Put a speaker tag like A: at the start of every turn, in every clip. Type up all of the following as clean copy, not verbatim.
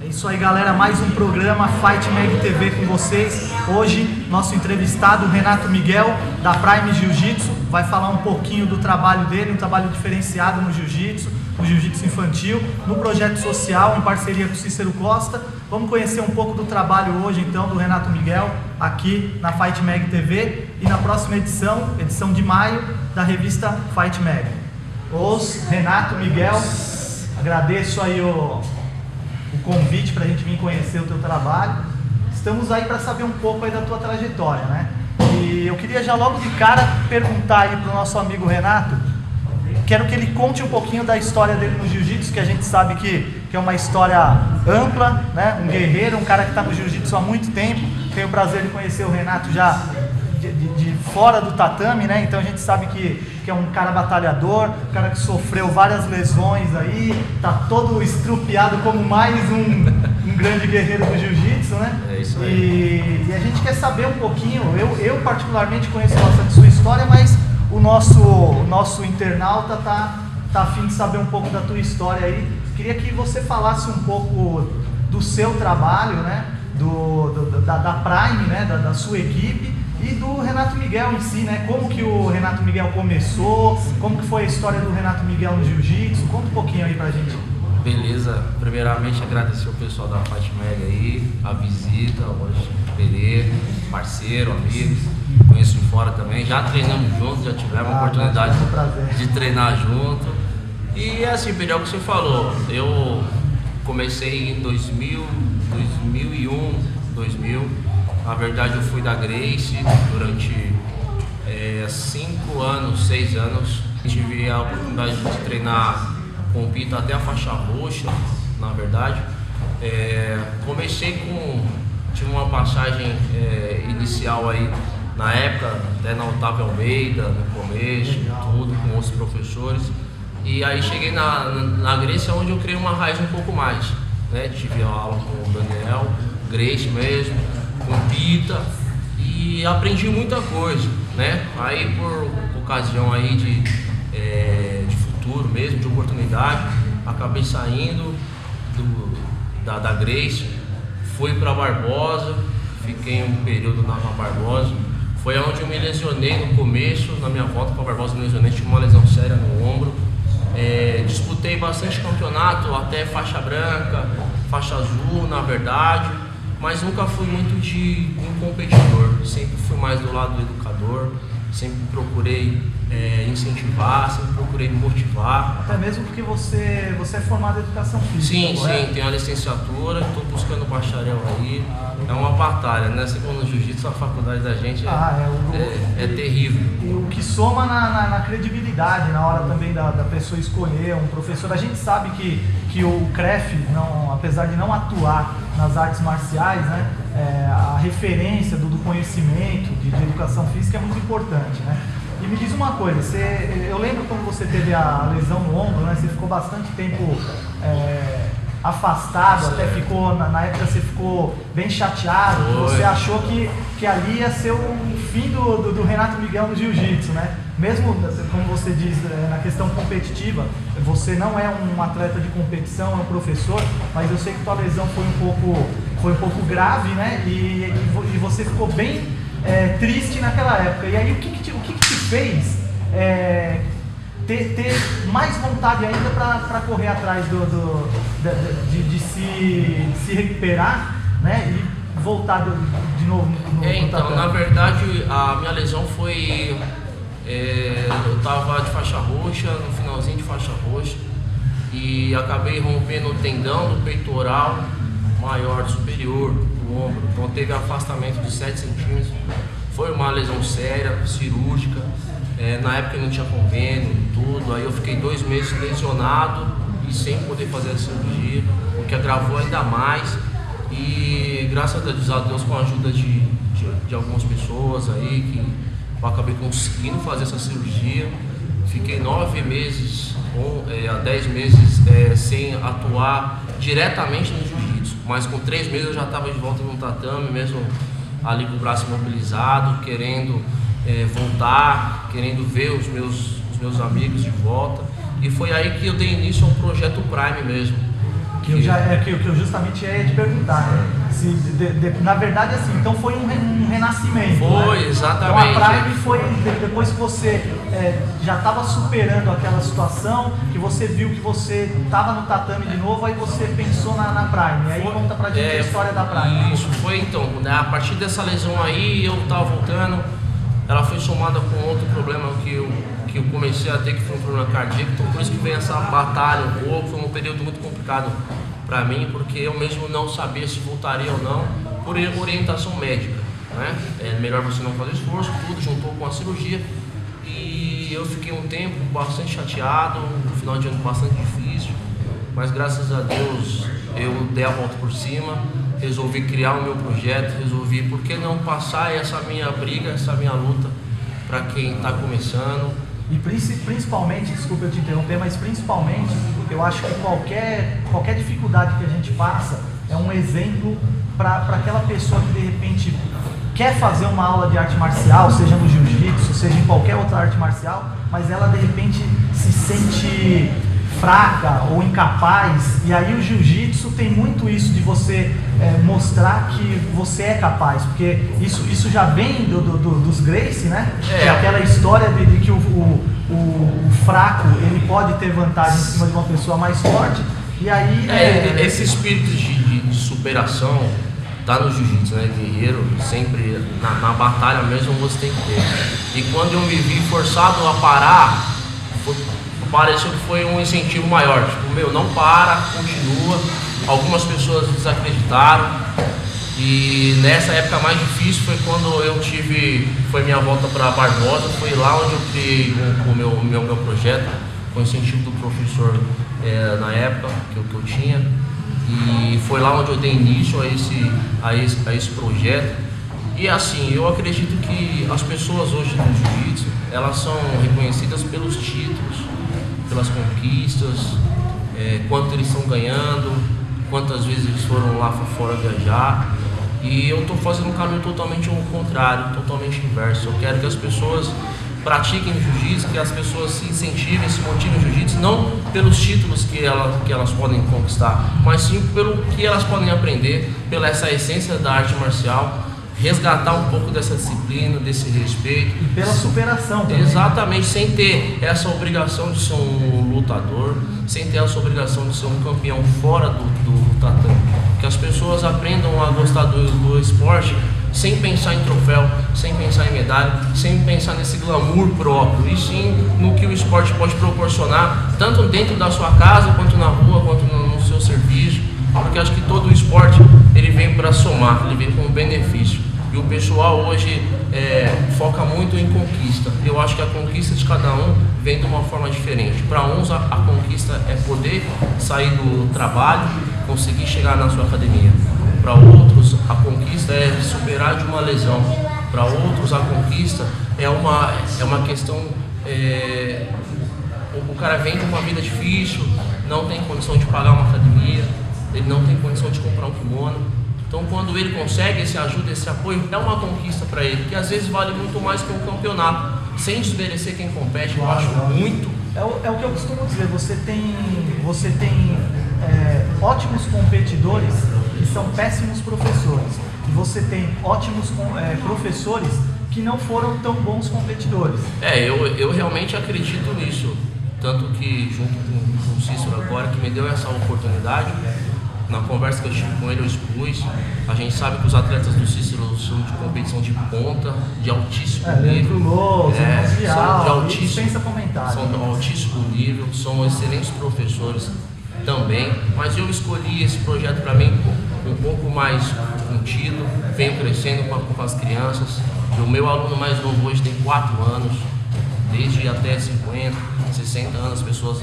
A: É isso aí, galera, mais um programa Fight Mag TV com vocês. Hoje, nosso entrevistado, Renato Miguel, da Prime Jiu-Jitsu, vai falar um pouquinho do trabalho dele, um trabalho diferenciado no Jiu-Jitsu, no Jiu-Jitsu infantil, no projeto social, em parceria com o Cícero Costa. Vamos conhecer um pouco do trabalho hoje, então, do Renato Miguel, aqui na Fight Mag TV e na próxima edição de maio, da revista Fight Mag. Os Renato Miguel, agradeço aí o convite para a gente vir conhecer o teu trabalho. Estamos aí para saber um pouco aí da tua trajetória, né? E eu queria já logo de cara perguntar aí para o nosso amigo Renato, quero que ele conte um pouquinho da história dele no Jiu-Jitsu, que a gente sabe que é uma história ampla, né? Um guerreiro, um cara que está no Jiu-Jitsu há muito tempo. Tenho o prazer de conhecer o Renato já de fora do tatame, né? Então a gente sabe que é um cara batalhador, um cara que sofreu várias lesões aí, tá todo estrupiado como mais um grande guerreiro do Jiu-Jitsu, né?
B: É isso aí.
A: E a gente quer saber um pouquinho, eu particularmente conheço bastante sua história, mas o nosso internauta tá a fim de saber um pouco da tua história aí. Queria que você falasse um pouco do seu trabalho, né? Da Prime, né? Da sua equipe. E do Renato Miguel em si, né? Como que o Renato Miguel começou, como que foi a história do Renato Miguel no Jiu-Jitsu? Conta um pouquinho aí pra gente.
B: Beleza, primeiramente agradecer o pessoal da Fight Mag aí, a visita, o Roger Pereira, parceiro, amigo, conheço de fora também, já treinamos juntos, já tivemos a oportunidade de treinar junto. E assim, Pedro, é o que você falou, eu comecei em 2000, na verdade eu fui da Grace durante 5 anos, 6 anos. Tive a oportunidade de treinar com o Pito até a faixa roxa, na verdade. Tive uma passagem inicial aí, na época, até na Otávio Almeida, no começo, tudo, com outros professores. E aí cheguei na Grace, onde eu criei uma raiz um pouco mais, né? Tive aula com o Daniel, Grace mesmo, com Pita, e aprendi muita coisa, né? Aí por ocasião aí de futuro mesmo, de oportunidade, acabei saindo da Grace, fui para Barbosa, fiquei um período na Barbosa, foi onde eu me lesionei no começo, na minha volta para Barbosa me lesionei, tive uma lesão séria no ombro. Disputei bastante campeonato, até faixa branca, faixa azul, na verdade, mas nunca fui muito de um competidor, sempre fui mais do lado do educador, sempre procurei incentivar, sempre procurei me motivar.
A: Até mesmo porque você é formado em educação física.
B: Sim, tenho a licenciatura, estou buscando bacharel aí, é uma batalha, né? Segundo o Jiu-Jitsu, a faculdade da gente é terrível.
A: E o que soma na credibilidade, na hora também da pessoa escolher um professor. A gente sabe que o CREF, apesar de não atuar nas artes marciais, né, a referência do conhecimento de educação física é muito importante, né? E me diz uma coisa, eu lembro quando você teve a lesão no ombro, né? Você ficou bastante tempo afastado, até ficou, na época você ficou bem chateado, você achou que ali ia ser o fim do Renato Miguel no Jiu-Jitsu, né? Mesmo, como você diz, na questão competitiva, você não é um atleta de competição, é um professor, mas eu sei que tua lesão foi um pouco grave, né? E você ficou bem triste naquela época. E aí o que te fez ter mais vontade ainda para correr atrás de se recuperar, né? E voltar de novo no
B: então, na verdade, a minha lesão foi... eu estava de faixa roxa, no finalzinho de faixa roxa, e acabei rompendo o tendão do peitoral maior, superior, do ombro. Então teve afastamento de 7 centímetros. Foi uma lesão séria, cirúrgica. Na época eu não tinha convênio e tudo, aí eu fiquei 2 meses lesionado e sem poder fazer a cirurgia, o que agravou ainda mais. E graças a Deus, com a ajuda de algumas pessoas aí, que eu acabei conseguindo fazer essa cirurgia. Fiquei 9 meses a 10 meses sem atuar diretamente no Jiu-Jitsu, mas com 3 meses eu já estava de volta no tatame, mesmo ali com o braço imobilizado, querendo voltar, querendo ver os meus amigos de volta. E foi aí que eu dei início ao projeto Prime mesmo.
A: Que eu justamente ia te perguntar, né? Se, na verdade, assim, então foi um renascimento.
B: Foi,
A: né?
B: exatamente.
A: Então a Prime foi, depois que você já estava superando aquela situação, que você viu que você estava no tatame de novo, aí você pensou na Prime. Aí conta pra gente a história da Prime.
B: Isso, foi então, né? A partir dessa lesão aí, eu estava voltando, ela foi somada com outro problema que eu comecei a ter, que foi um problema cardíaco, então por isso que vem essa batalha um pouco. Foi um período muito complicado para mim, porque eu mesmo não sabia se voltaria ou não, por orientação médica, né? É melhor você não fazer esforço, tudo juntou com a cirurgia, e eu fiquei um tempo bastante chateado, um final de ano bastante difícil, mas graças a Deus eu dei a volta por cima, resolvi criar o meu projeto, resolvi, por que não passar essa minha briga, essa minha luta para quem está começando.
A: E principalmente, desculpa eu te interromper, mas principalmente eu acho que qualquer dificuldade que a gente passa é um exemplo para aquela pessoa que de repente quer fazer uma aula de arte marcial, seja no jiu-jitsu, seja em qualquer outra arte marcial, mas ela de repente se sente fraca ou incapaz, e aí o jiu-jitsu tem muito isso de você mostrar que você é capaz, porque isso já vem dos Gracie, né? Que é aquela história de que o fraco ele pode ter vantagem em cima de uma pessoa mais forte, e aí...
B: Esse espírito de superação tá no jiu-jitsu, né? Guerreiro, sempre na batalha mesmo você tem que ter. E quando eu me vi forçado a parar, pareceu que foi um incentivo maior, tipo, não para, continua. Algumas pessoas desacreditaram, e nessa época mais difícil foi quando foi minha volta para Barbosa, foi lá onde eu criei o meu projeto, com o incentivo do professor na época que eu tinha, e foi lá onde eu dei início a esse projeto. E assim, eu acredito que as pessoas hoje no jiu-jitsu, elas são reconhecidas pelos títulos, pelas conquistas, quanto eles estão ganhando, quantas vezes eles foram lá fora viajar. E eu estou fazendo um caminho totalmente ao contrário, totalmente inverso. Eu quero que as pessoas pratiquem jiu-jitsu, que as pessoas se incentivem, se motivem no jiu-jitsu, não pelos títulos que elas podem conquistar, mas sim pelo que elas podem aprender, pela essa essência da arte marcial, resgatar um pouco dessa disciplina, desse respeito.
A: E pela superação também.
B: Exatamente, sem ter essa obrigação de ser um lutador, sem ter essa obrigação de ser um campeão fora do tatame. Que as pessoas aprendam a gostar do esporte sem pensar em troféu, sem pensar em medalha, sem pensar nesse glamour próprio, e sim no que o esporte pode proporcionar, tanto dentro da sua casa, quanto na rua, quanto no seu serviço, porque acho que todo o esporte ele vem para somar, ele vem com benefício. E o pessoal hoje foca muito em conquista. Eu acho que a conquista de cada um vem de uma forma diferente. Para uns a conquista é poder sair do trabalho, conseguir chegar na sua academia. Para outros a conquista é superar de uma lesão. Para outros a conquista é uma questão... o cara vem com uma vida difícil, não tem condição de pagar uma academia, ele não tem condição de comprar um kimono. Então, quando ele consegue esse ajuda, esse apoio, é uma conquista para ele, que às vezes vale muito mais que um campeonato. Sem desmerecer quem compete, eu acho muito.
A: É o que eu costumo dizer, você tem ótimos competidores que são péssimos professores. E você tem ótimos professores que não foram tão bons competidores.
B: Eu realmente acredito nisso. Tanto que, junto com o Cícero agora, que me deu essa oportunidade, na conversa que eu tive com ele, eu expus. A gente sabe que os atletas do Cícero são de competição de ponta, de altíssimo nível. São de altíssimo nível, são excelentes professores também. Mas eu escolhi esse projeto para mim um pouco mais contido, venho crescendo com as crianças. O meu aluno mais novo hoje tem 4 anos, desde até 50, 60 anos, as pessoas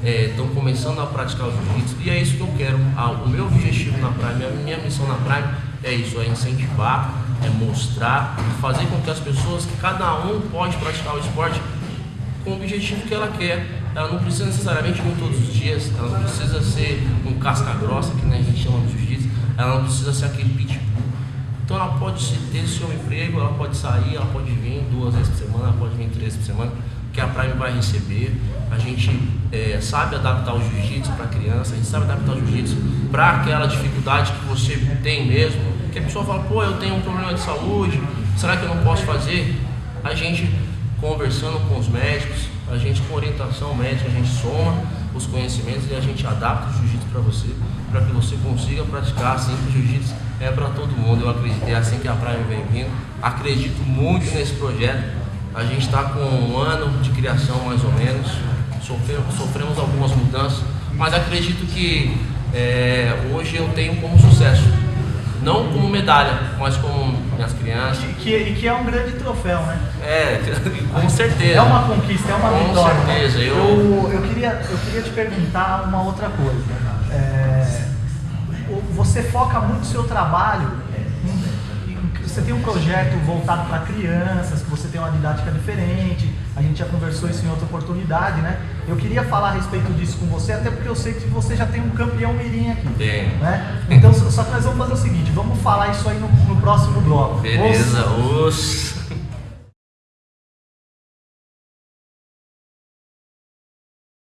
B: estão começando a praticar o jiu-jitsu, e é isso que eu quero. O meu objetivo na Prime, a minha missão na Prime é isso, é incentivar, é mostrar, fazer com que as pessoas, que cada um pode praticar o esporte com o objetivo que ela quer. Ela não precisa necessariamente ir todos os dias, ela não precisa ser um casca grossa, que nem a gente chama no jiu-jitsu, ela não precisa ser aquele pitbull. Então ela pode ter seu emprego, ela pode sair, ela pode vir 2 vezes por semana, ela pode vir 3 vezes por semana, que a Prime vai receber. A gente sabe adaptar o jiu-jitsu para criança, a gente sabe adaptar o jiu-jitsu para aquela dificuldade que você tem mesmo. Que a pessoa fala, pô, eu tenho um problema de saúde, será que eu não posso fazer? A gente conversando com os médicos, a gente com orientação médica, a gente soma os conhecimentos e a gente adapta o jiu-jitsu para você, para que você consiga praticar assim, que o jiu-jitsu é para todo mundo. Eu acredito, é assim que a Prime vem vindo. Acredito muito nesse projeto. A gente está com 1 ano de criação mais ou menos, sofremos algumas mudanças, mas acredito que hoje eu tenho como sucesso, não como medalha, mas como minhas crianças.
A: E que é um grande troféu, né?
B: Com certeza.
A: É uma conquista, é uma vitória.
B: Com certeza.
A: Eu queria te perguntar uma outra coisa. Você foca muito no seu trabalho, você tem um projeto voltado para crianças, que você tem uma didática diferente, a gente já conversou isso em outra oportunidade, né? Eu queria falar a respeito disso com você, até porque eu sei que você já tem um campeão mirim aqui.
B: Tem.
A: Né? Então, só que nós vamos fazer o seguinte, vamos falar isso aí no próximo bloco.
B: Beleza,